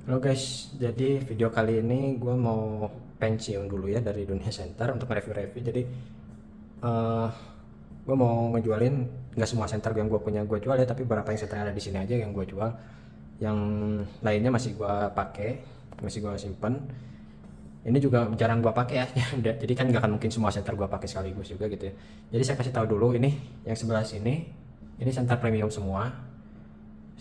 Halo guys, jadi video kali ini gue mau pensiun dulu ya dari dunia center untuk review-review. Jadi eh gue mau ngejualin nggak semua center yang gue punya gue jual ya, tapi beberapa yang center yang ada di sini aja yang gue jual. Yang lainnya masih gue pakai, masih gue simpen. Ini juga jarang gue pakai ya, jadi kan nggak akan mungkin semua center gue pakai sekaligus juga gitu ya. Jadi saya kasih tahu dulu ini yang sebelah sini, ini center premium semua.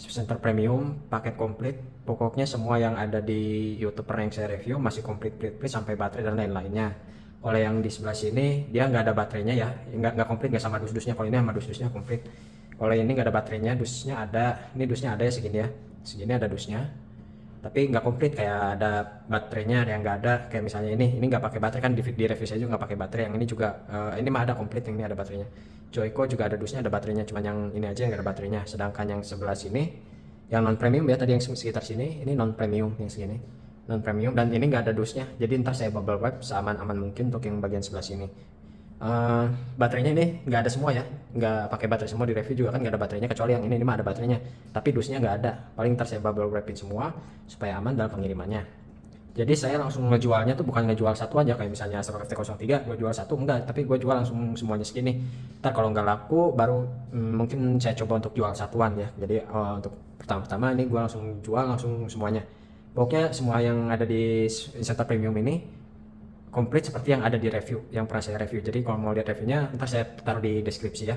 Center premium paket komplit, pokoknya semua yang ada di youtuber yang saya review masih komplit sampai baterai dan lain-lainnya. Kalau yang di sebelah sini dia nggak ada baterainya ya, nggak komplit, nggak sama dus-dusnya. Kalau ini sama dus-dusnya komplit. Kalau ini nggak ada baterainya, dusnya ada, ini dusnya ada ya segini ya, segini ada dusnya, tapi nggak komplit, kayak ada baterainya, ada yang nggak ada. Kayak misalnya ini nggak pakai baterai kan, di review saya juga nggak pakai baterai. Yang ini juga ini mah ada komplit, yang ini ada baterainya. Joyko juga ada dusnya, ada baterainya, cuman yang ini aja yang nggak ada baterainya. Sedangkan yang sebelah sini yang non premium ya, tadi yang sekitar sini ini non premium, yang segini non premium, dan ini nggak ada dusnya. Jadi ntar saya bubble wrap seaman-aman mungkin untuk yang bagian sebelah sini. Eh, Baterainya ini nggak ada semua ya, nggak pakai baterai semua. Di review juga kan nggak ada baterainya, kecuali yang ini mah ada baterainya, tapi dusnya nggak ada. Paling ntar saya bubble wrapin semua supaya aman dalam pengirimannya. Jadi saya langsung ngejualnya tuh bukan ngejual satu aja kayak misalnya Acer FT03 gue jual satu, enggak, tapi gue jual langsung semuanya segini. Ntar kalau nggak laku baru mungkin saya coba untuk jual satuan ya. Jadi untuk pertama-tama ini gue langsung jual langsung semuanya. Pokoknya semua yang ada di Center Premium ini komplit seperti yang ada di review yang pernah saya review. Jadi kalau mau lihat reviewnya ntar saya taruh di deskripsi ya.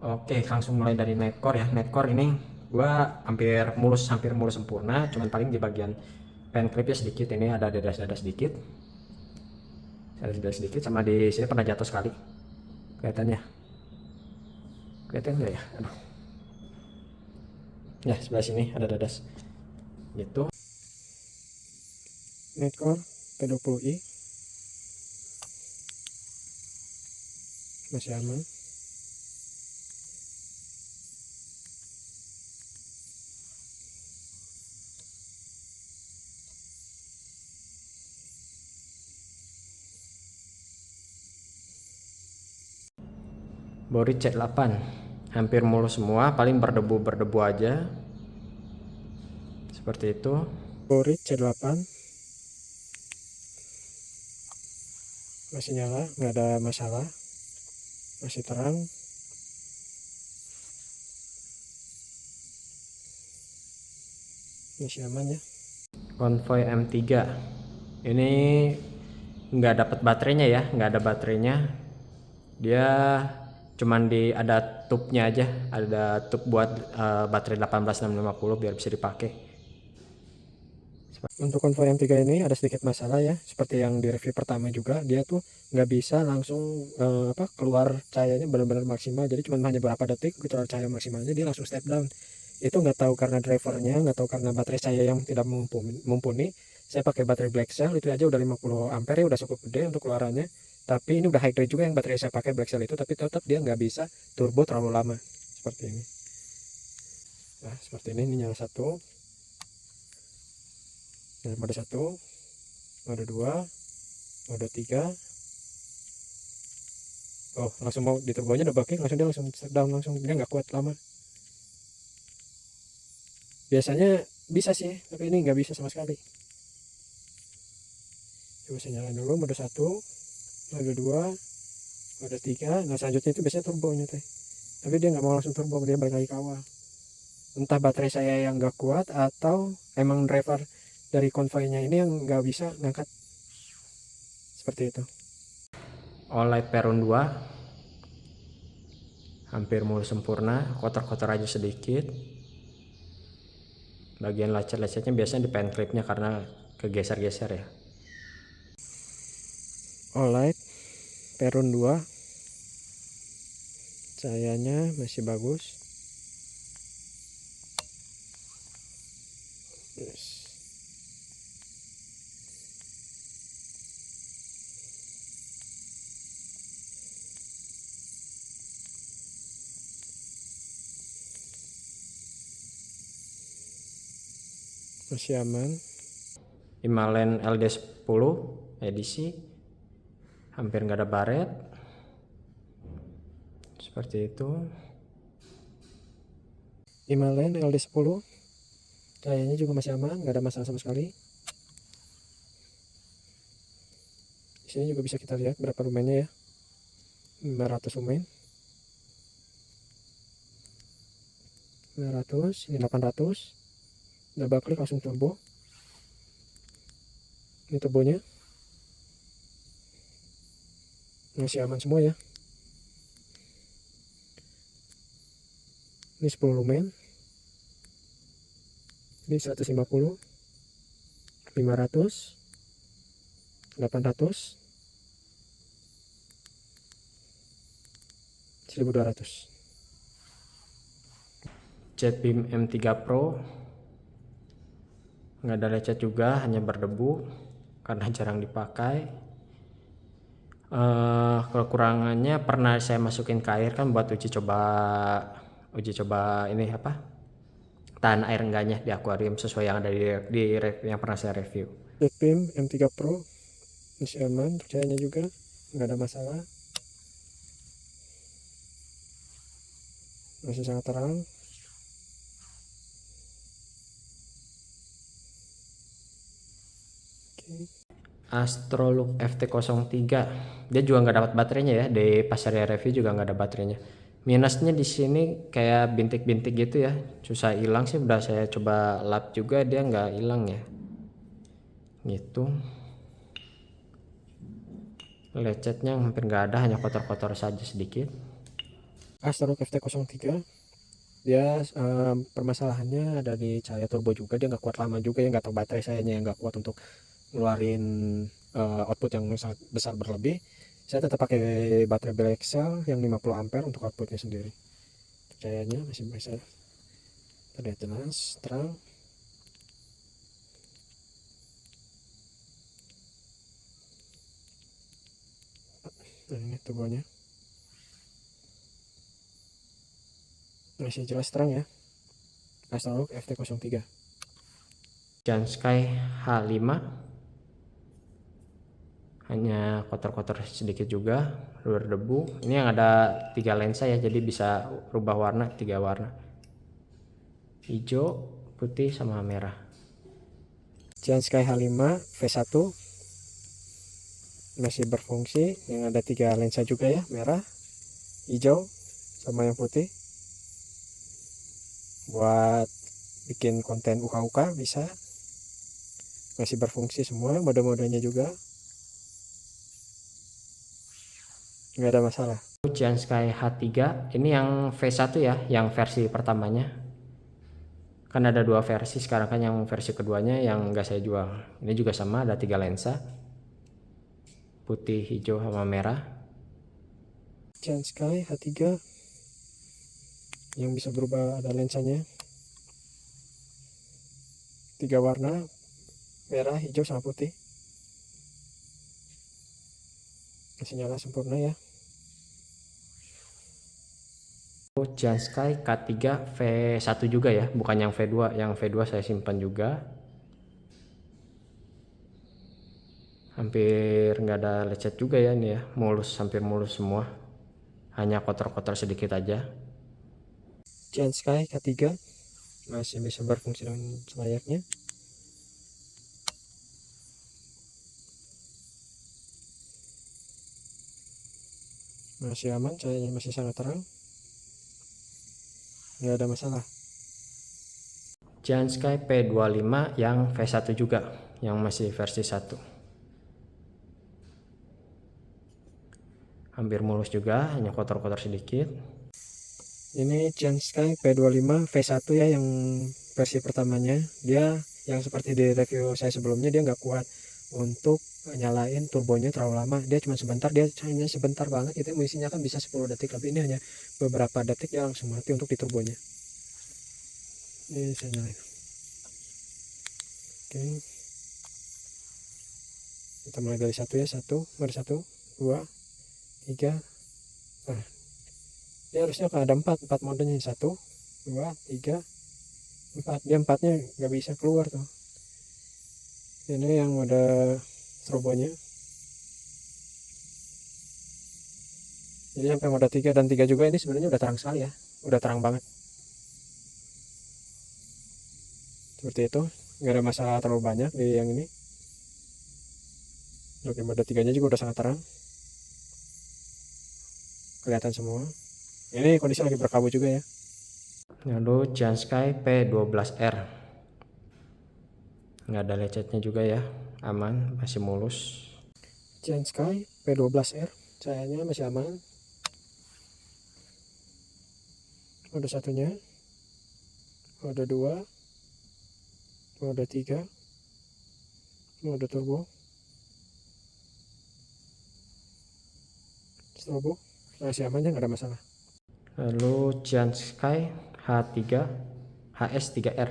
Oke, langsung mulai dari netcore ya. Netcore ini gua hampir mulus sempurna, cuman paling di bagian pen clipnya sedikit, ini ada dadas-dadas sedikit. Ada dadas sedikit, sama di sini pernah jatuh sekali. Kelihatannya. Kelihatan enggak ya? Aduh. Ya, sebelah sini ada dadas. Gitu. Netcore P20i masih aman. Bori C8 hampir mulus semua, paling berdebu aja seperti itu. Bori C8 masih nyala, nggak ada masalah, masih terang, masih aman ya. Convoy M3 ini nggak dapat baterainya ya, nggak ada baterainya. Dia cuman ada tubnya aja, ada tub buat baterai 18650 biar bisa dipakai. Untuk Convoy M3 ini ada sedikit masalah ya, seperti yang di review pertama juga, dia tuh nggak bisa langsung keluar cahayanya benar-benar maksimal. Jadi cuma hanya beberapa detik keluar cahaya maksimalnya dia langsung step down. Itu nggak tahu karena drivernya, nggak tahu karena baterai saya yang tidak mumpuni. Saya pakai baterai Black Cell itu aja udah 50 ampere ya, udah cukup gede untuk keluarannya. Tapi ini udah high grade juga yang baterai saya pakai Black Cell itu, tapi tetap dia nggak bisa turbo terlalu lama seperti ini. Nah seperti ini nyala satu. Nah, mode 1, mode 2, mode 3. Oh, langsung mau di turbonya double kick, langsung dia langsung down, langsung dia nggak kuat lama. Biasanya bisa sih, tapi ini nggak bisa sama sekali. Coba saya nyalain dulu mode 1, mode 2, mode 3. Nah selanjutnya itu biasanya turbonya teh, tapi dia nggak mau langsung turbo, dia balik lagi ke awal. Entah baterai saya yang nggak kuat atau emang driver dari konvoynya ini yang nggak bisa ngangkat, seperti itu. All-Light Peron 2 hampir mulus sempurna, kotor-kotor aja sedikit. Bagian lecet-lecetnya biasanya di pen clipnya karena kegeser-geser ya. Alright, Peron 2 cahayanya masih bagus. Yes. Masih aman. Himalayan LD10 edisi hampir nggak ada baret, seperti itu. Himalayan LD10 Cahayanya juga masih aman, nggak ada masalah sama sekali. Di sini juga bisa kita lihat berapa lumennya ya, 500 lumen, 500, ini 800. Double klik langsung turbo. Ini turbonya masih aman semua ya. Ini 10 lumen, ini 150, 500, 800, 1200. Jetbeam M3 Pro nggak ada lecet juga, hanya berdebu karena jarang dipakai. Kekurangannya pernah saya masukin ke air kan buat uji coba ini apa, tahan air enggaknya di akuarium sesuai yang ada di yang pernah saya review. Jetbeam M3 Pro masih aman, cahayanya juga nggak ada masalah, masih sangat terang. Astrolook FT03 dia juga nggak dapat baterainya ya, di pas saya review juga nggak ada baterainya. Minusnya di sini kayak bintik-bintik gitu ya, susah hilang sih. Udah saya coba lap juga dia nggak hilang ya gitu. Lecetnya hampir nggak ada, hanya kotor-kotor saja sedikit. Astrolook FT03 dia permasalahannya ada di cahaya turbo juga, dia nggak kuat lama juga ya, nggak tahu baterai sayanya yang nggak kuat untuk ngeluarin output yang sangat besar berlebih. Saya tetap pakai baterai Black Cell yang 50 ampere untuk outputnya sendiri. Cahayanya masih bisa terlihat jelas, terang. Nah, ini turbonya masih jelas terang ya. Astrolook FT03. Sky H5 hanya kotor-kotor sedikit juga, berdebu. Ini yang ada 3 lensa ya, jadi bisa rubah warna 3 warna, hijau, putih, sama merah. Sky H5 V1 masih berfungsi, yang ada 3 lensa juga ya, merah, hijau, sama yang putih. Buat bikin konten UK bisa, masih berfungsi semua, mode-modenya juga nggak ada masalah. Sky H3 ini yang V1 ya, yang versi pertamanya. Kan ada 2 versi sekarang kan, yang versi keduanya yang nggak saya jual. Ini juga sama, ada 3 lensa, putih, hijau, sama merah. Sky H3 yang bisa berubah, ada lensanya 3 warna, merah, hijau, sama putih. Masih nyala sempurna ya. Sky K3 V1 juga ya, bukan yang V2. Yang V2 saya simpan juga. Hampir nggak ada lecet juga ya ini ya, mulus, hampir mulus semua, hanya kotor-kotor sedikit aja. Sky K3 masih bisa berfungsi dengan selayaknya. Masih aman, cahayanya masih sangat terang, nggak ada masalah. Sky P25 yang V1 juga, yang masih versi 1. Hampir mulus juga, hanya kotor-kotor sedikit. Ini Sky P25 V1 ya, yang versi pertamanya. Dia yang seperti di review saya sebelumnya, dia nggak kuat untuk nyalain turbonya terlalu lama. Dia cuma sebentar, dia hanya sebentar banget, itu misinya kan bisa 10 detik lebih. Ini hanya beberapa detik ya langsung mati untuk di turbonya. Ini saya nyalain. Oke, kita mulai dari 1 ya. 1, 2, 3. Nah, dia harusnya ada 4 modenya. 1, 2, 3, 4. Dia 4-nya nggak bisa keluar tuh. Ini yang ada turbonya. Jadi sampai mode 3 dan 3 juga, ini sebenarnya udah terang sekali ya, udah terang banget. seperti itu, nggak ada masalah terlalu banyak di yang ini. Oke, mode 3 nya juga udah sangat terang, kelihatan semua. Ini kondisi lagi berkabut juga ya. Lalu Giant P12R, nggak ada lecetnya juga ya, aman, masih mulus. Giant P12R cahayanya masih aman. Mode satunya, mode 2, mode 3, mode turbo, strobo masih aman ya, nggak ada masalah. Lalu Giant H3 HS3R,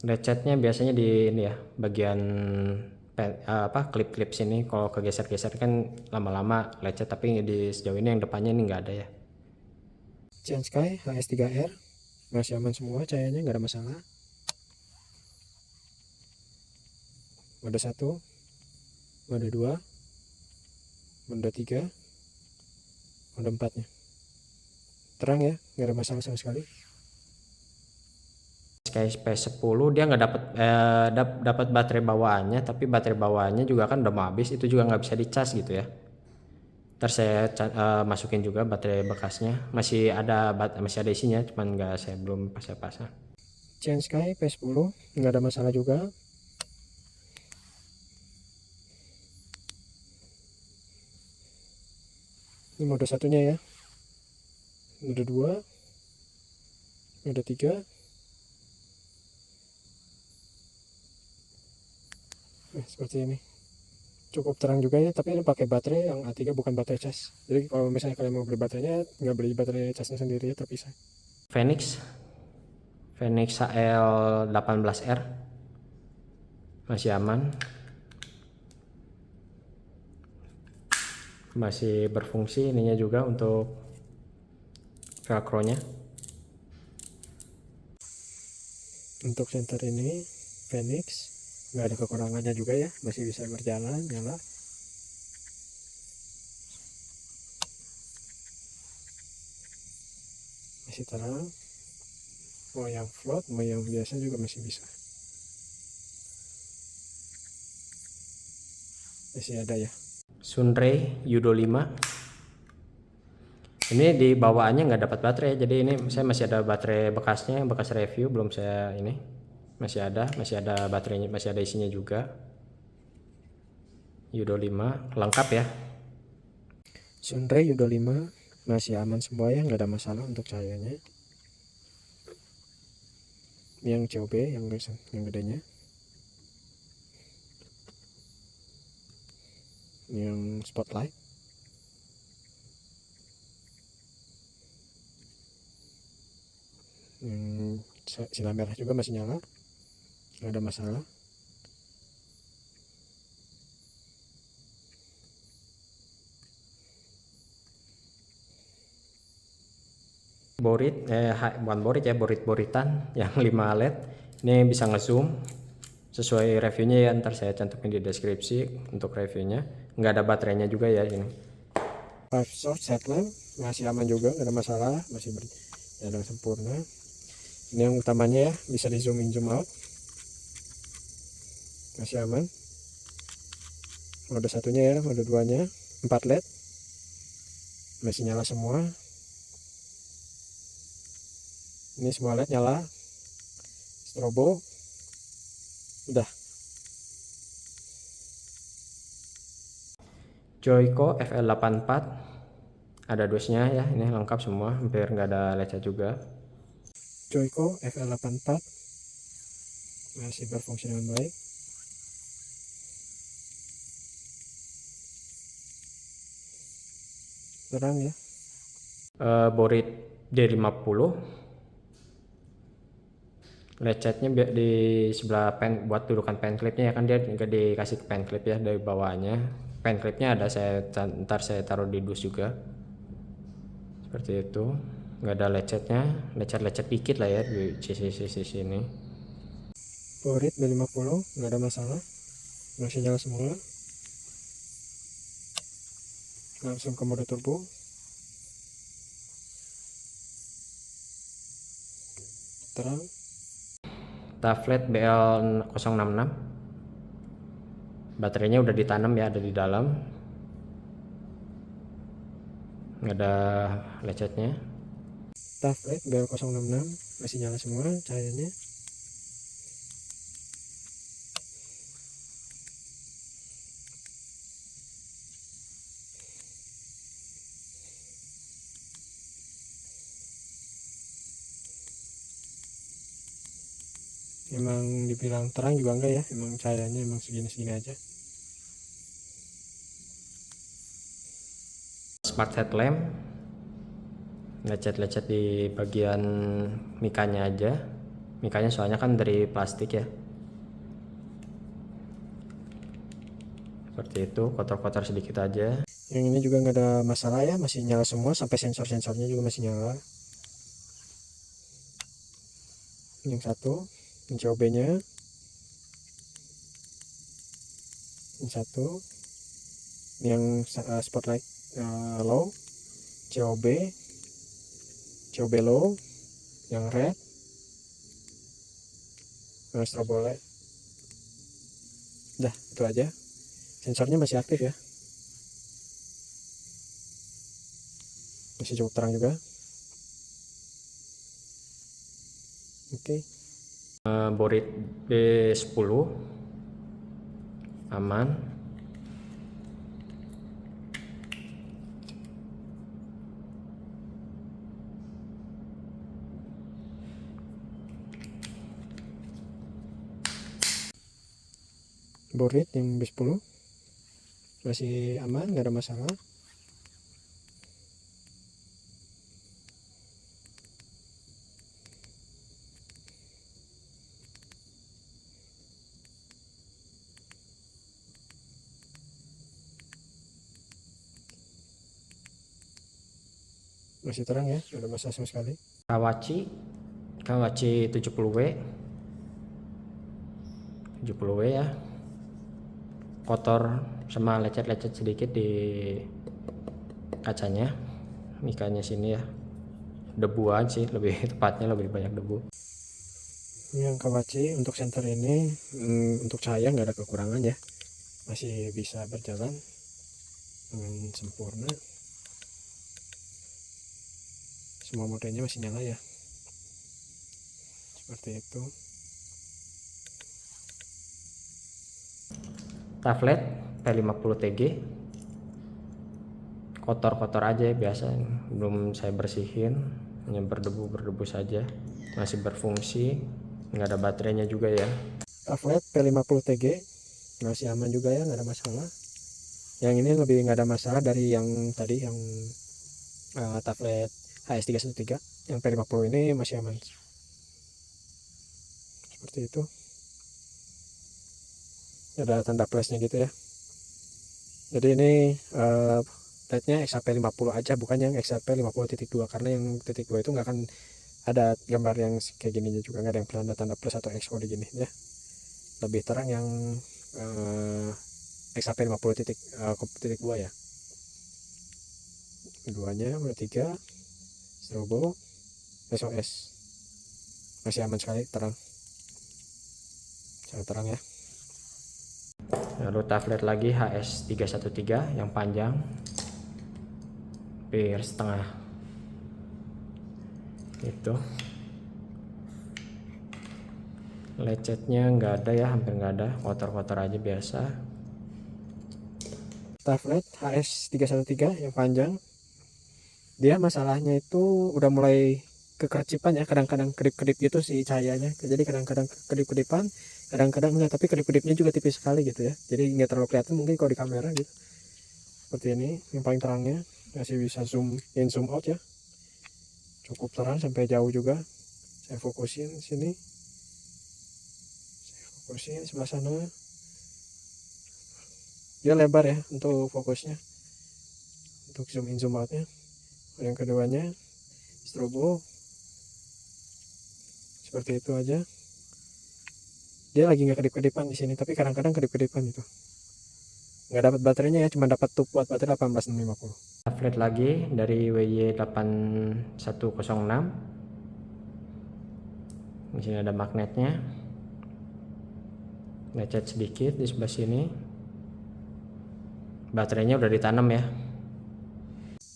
lecetnya biasanya di ini ya, bagian klip-klip sini. Kalau kegeser-geser kan lama-lama lecet, tapi di sejauh ini yang depannya ini nggak ada ya. Giant HS3R masih aman semua, cahayanya nggak ada masalah. Mode 1, mode 2, mode 3, mode 4 nya terang ya, nggak ada masalah sama sekali. Kayak P10 dia nggak dapat baterai bawaannya, tapi baterai bawaannya juga kan udah mau habis, itu juga nggak bisa dicas gitu ya. Ntar saya masukin juga baterai bekasnya, masih ada isinya, cuman saya belum pasang. Giant P10 nggak ada masalah juga. Ini mode satunya ya, mode 2, mode 3. Seperti ini, cukup terang juga ya, tapi ini pakai baterai yang A3, bukan baterai cas. Jadi kalau misalnya kalian mau beli baterainya, nggak beli baterai casnya sendiri ya, terpisah. Phoenix HL18R masih aman, masih berfungsi ininya juga untuk velcro nya. Untuk senter ini Phoenix nggak ada kekurangannya juga ya, masih bisa berjalan, nyala. Masih terang, mau yang float mau yang biasa juga masih bisa, masih ada ya. Sunray Yudo 5, ini di bawaannya nggak dapat baterai, jadi ini saya masih ada baterai bekasnya, bekas review, belum saya ini, masih ada baterainya, masih ada isinya juga. Yudo 5 lengkap ya. Sunray Yudo 5 masih aman semua ya, nggak ada masalah untuk cahayanya. Ini yang COB yang gedenya, ini yang spotlight. Sinar merah juga masih nyala, nggak ada masalah. Bukan borit ya, boritan yang 5 LED. Ini bisa ngezoom sesuai reviewnya ya, ntar saya cantumin di deskripsi untuk reviewnya. Nggak ada baterainya juga ya ini. 5 short headlamp masih aman juga, nggak ada masalah, masih berjalan sempurna. Ini yang utamanya ya, bisa di zoom in zoom out, masih aman. Mode satunya ya, mode 2 nya 4 LED masih nyala semua. Ini semua LED nyala, strobo udah. Joyko FL84 ada dosnya ya, ini lengkap semua, hampir nggak ada lecet juga. Joyko FL84 masih berfungsi dengan baik. Terang ya. Borit D50, lecetnya di sebelah buat dudukan pen clipnya ya, kan dia nggak dikasih pen clip ya dari bawahnya. Pen clipnya ada, ntar saya taruh di dus juga, seperti itu. Nggak ada lecetnya, lecet dikit lah ya di sisi sini. Borit D50 nggak ada masalah, masih nyala semua. Langsung ke mode turbo, terang. Tablet BL066, baterainya udah ditanam ya, ada di dalam, nggak ada lecetnya. Tablet BL066 masih nyala semua cahayanya. Emang dibilang terang juga enggak ya, emang cahayanya emang segini-segini aja. Smart headlamp, lecet-lecet di bagian mikanya aja. Mikanya soalnya kan dari plastik ya, seperti itu, kotor-kotor sedikit aja. Yang ini juga nggak ada masalah ya, masih nyala semua, sampai sensor-sensornya juga masih nyala. Yang satu, yang COB nya, yang satu, yang spotlight low, COB low, yang red, strobo light. Dah, itu aja. Sensornya masih aktif ya, masih cukup terang juga. Oke. Borit B10 aman. Borit yang B10 masih aman, nggak ada masalah. Masih terang ya, nggak ada masalah sama sekali. Kawachi 70W ya, kotor sama lecet-lecet sedikit di kacanya, mikanya sini ya, debuan sih lebih tepatnya, lebih banyak debu. Yang Kawachi untuk senter ini untuk cahaya nggak ada kekurangan ya, masih bisa berjalan dengan sempurna. Semua modenya masih nyala ya, seperti itu. Tablet P50TG kotor-kotor aja biasa, belum saya bersihin, hanya berdebu saja, masih berfungsi, nggak ada baterainya juga ya. Tablet P50TG masih aman juga ya, nggak ada masalah. Yang ini lebih nggak ada masalah dari yang tadi, yang tablet HS313. Yang P50 ini masih aman, seperti itu. Ada tanda plusnya gitu ya. Jadi ini LED-nya XHP50 aja, bukan yang XHP50.2, karena yang titik 2 itu nggak akan ada gambar yang kayak gininya juga, nggak ada yang tanda plus atau XO di gini ya. Lebih terang yang XHP50.2 ya. Keduanya udah 3 strobo SOS, masih aman sekali, terang, sangat terang ya. Lalu tablet lagi HS313 yang panjang, hampir setengah itu, lecetnya nggak ada ya, hampir nggak ada, kotor-kotor aja biasa. Tablet HS313 yang panjang, dia masalahnya itu udah mulai kekercipan ya, kadang-kadang kedip-kedip gitu sih cahayanya, jadi kadang-kadang kedip-kedipan, kadang-kadang enggak, tapi kedip-kedipnya juga tipis sekali gitu ya, jadi nggak terlalu kelihatan mungkin kalau di kamera gitu. Seperti ini yang paling terangnya, masih bisa zoom in zoom out ya, cukup terang sampai jauh juga. Saya fokusin sini, saya fokusin sebelah sana, dia lebar ya untuk fokusnya, untuk zoom in zoom outnya. Yang keduanya strobo, seperti itu aja. Dia lagi nggak kedip-kedipan di sini, tapi kadang-kadang kedip-kedipan itu. Nggak dapat baterainya ya, cuma dapat tuh buat baterai 18650. Tablet lagi dari WY8106. Di sini ada magnetnya. lecet sedikit di sebelah sini. Baterainya udah ditanam ya.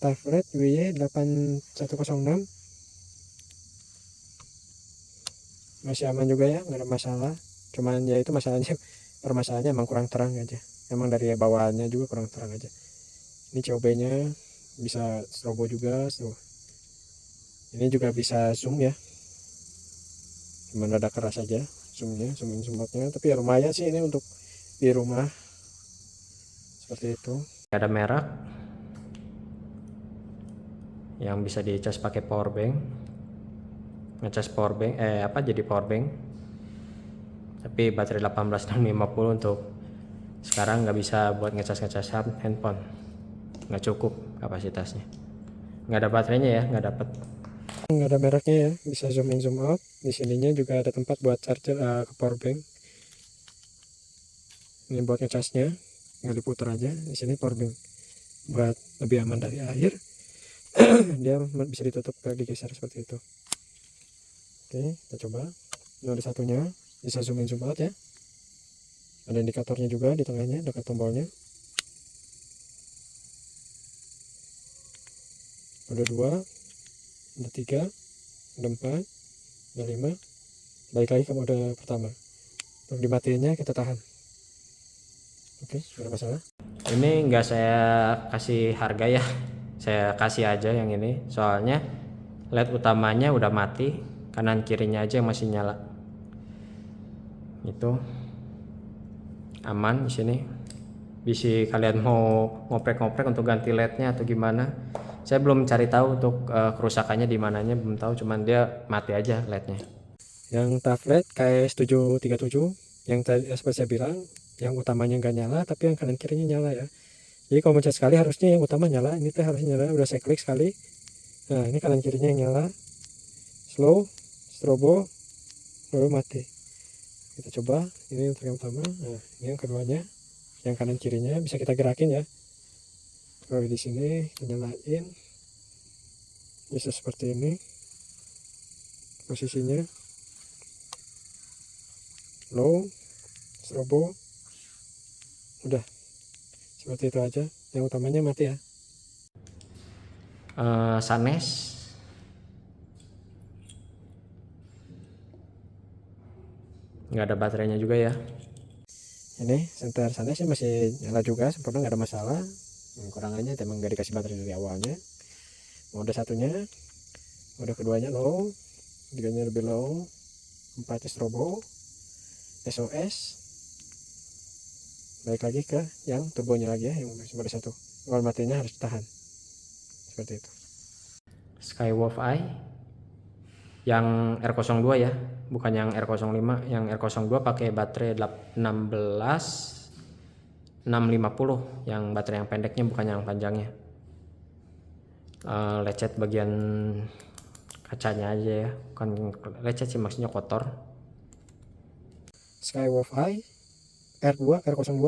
Tafret WY8106 masih aman juga ya, nggak ada masalah. Cuman ya itu masalahnya, permasalahannya emang kurang terang aja, emang dari bawaannya juga kurang terang aja. Ini COB nya bisa strobo juga, ini juga bisa zoom ya, cuman rada keras aja zoomnya, zoom in zoom outnya, tapi ya lumayan sih ini untuk di rumah seperti itu. Ada merek yang bisa dicas pakai power bank, ngecas power bank jadi power bank, tapi baterai 18650 untuk sekarang nggak bisa buat ngecas handphone, nggak cukup kapasitasnya, nggak ada baterainya ya, nggak ada mereknya ya. Bisa zoom in zoom out, di sininya juga ada tempat buat charger ke power bank. Ini buat ngecasnya, nggak diputar aja. Di sini power bank buat lebih aman dari air. Dia bisa ditutup, digeser seperti itu. Oke, kita coba. Ini ada satunya, bisa zoom in zoom out ya. Ada indikatornya juga di tengahnya dekat tombolnya. Ada 2, ada 3, ada 4, ada 5. Balik lagi ke mode pertama. Untuk dimatiin kita tahan. Oke, sudah masalah. Ini enggak saya kasih harga ya, saya kasih aja yang ini, soalnya LED utamanya udah mati, kanan kirinya aja yang masih nyala. Itu aman di sini. Bisa kalian mau ngoprek-ngoprek untuk ganti LED-nya atau gimana? Saya belum cari tahu untuk kerusakannya di mananya, belum tahu, cuman dia mati aja LED-nya. Yang tablet KS737 yang tadi seperti saya bilang, yang utamanya nggak nyala tapi yang kanan kirinya nyala ya. Jadi kalau mencet sekali harusnya yang utama nyala, ini tuh harusnya nyala, udah saya klik sekali. Nah, ini kanan kirinya yang nyala. Slow, strobo, baru mati. Kita coba, ini untuk yang utama. Nah, ini yang keduanya, yang kanan kirinya bisa kita gerakin ya. Kalau di sini kita nyalain, bisa seperti ini posisinya. Low, strobo, udah seperti itu aja. Yang utamanya mati ya. Sanes nggak ada baterainya juga ya. Ini senter Sanes masih nyala juga sempurna, nggak ada masalah. Kurangannya emang nggak dikasih baterai dari awalnya. Mode satunya, mode keduanya low, tiganya lebih low, 4 strobo, SOS. Balik lagi ke yang turbonya lagi ya, yang mode 1. Kalau matinya harus tahan seperti itu. Skywolf Eye yang R02 ya, bukan yang R05. Yang R02 pakai baterai 16650, yang baterai yang pendeknya bukan yang panjangnya. Lecet bagian kacanya aja ya, bukan lecet sih, maksudnya kotor. Skywolf Eye R02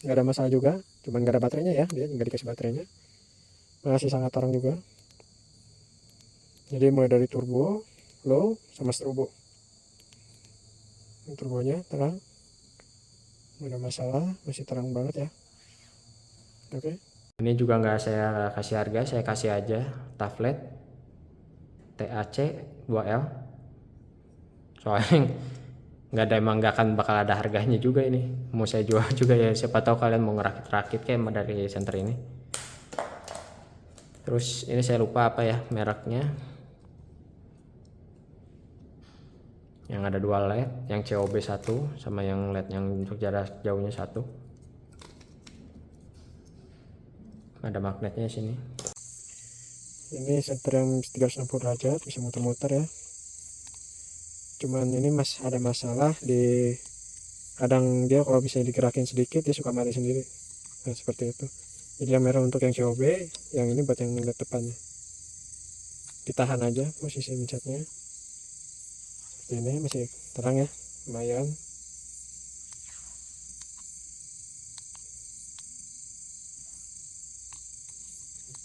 nggak ada masalah juga, cuman nggak ada baterainya ya, dia nggak dikasih baterainya, masih sangat terang juga. Jadi mulai dari turbo, low, sama strobo. Turbonya terang, nggak ada masalah, masih terang banget ya. Oke. Ini juga nggak saya kasih harga, saya kasih aja tablet TAC 2L. Soalnya emang nggak akan bakal ada harganya juga ini. Mau saya jual juga ya, siapa tahu kalian mau ngerakit-rakit kayak dari center ini. Terus ini saya lupa apa ya mereknya. Yang ada 2 LED, yang COB 1 sama yang LED yang untuk jarak jauhnya 1. Ada magnetnya di sini. Ini senter yang 360 derajat, bisa muter-muter ya. Cuman ini ada masalah di kadang dia kalau bisa digerakin sedikit dia suka mati sendiri. Nah, seperti itu. Jadi yang merah untuk yang COB, yang ini buat yang LED depannya. Ditahan aja posisi mencetnya. Seperti ini masih terang ya, lumayan.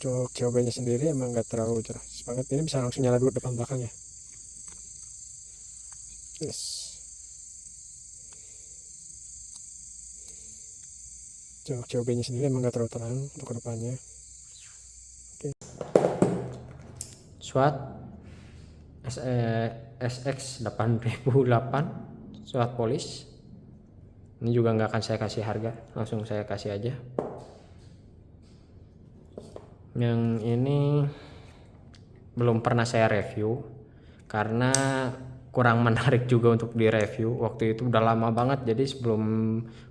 Untuk COB nya sendiri emang nggak terlalu cerah banget, ini bisa langsung nyala dulu depan belakang ya. Yes. COB-nya sendiri emang gak terlalu terang untuk kedepannya. SWAT SX 8008 SWAT Police. Ini juga nggak akan saya kasih harga, langsung saya kasih aja. Yang ini belum pernah saya review karena kurang menarik juga untuk direview. Waktu itu udah lama banget, jadi sebelum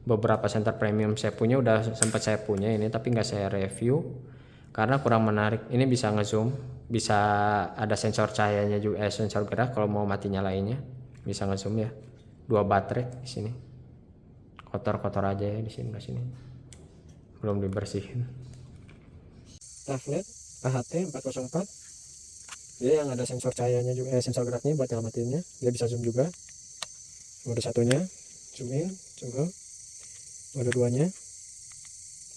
beberapa center premium saya punya udah sempat saya punya ini, tapi nggak saya review karena kurang menarik. Ini bisa ngezoom, bisa ada sensor cahayanya juga, sensor gerak kalau mau mati nyalainnya bisa ngezoom ya. 2 baterai di sini. Kotor-kotor aja ya di sini belum dibersihin. Taflet AHT 404, dia yang ada sensor cahayanya juga, sensor geraknya buat nyelamatinnya. Dia bisa zoom juga. Mode satunya zoom in, zoom out. Mode 2-nya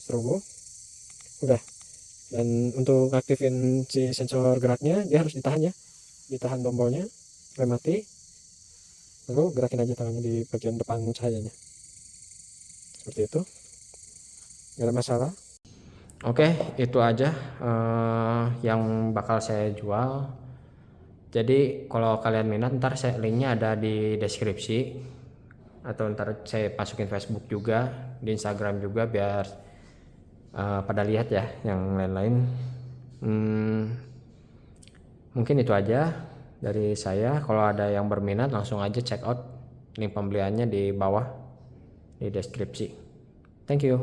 strobo. Udah. Dan untuk aktifin si sensor geraknya dia harus ditahan ya, ditahan tombolnya sampai mati, lalu gerakin aja tangannya di bagian depan cahayanya seperti itu, nggak ada masalah. Oke, itu aja yang bakal saya jual. Jadi kalau kalian minat, ntar linknya ada di deskripsi, atau ntar saya masukin Facebook juga, di Instagram juga, biar pada lihat ya yang lain-lain. Mungkin itu aja dari saya. Kalau ada yang berminat langsung aja check out, link pembeliannya di bawah di deskripsi. Thank you.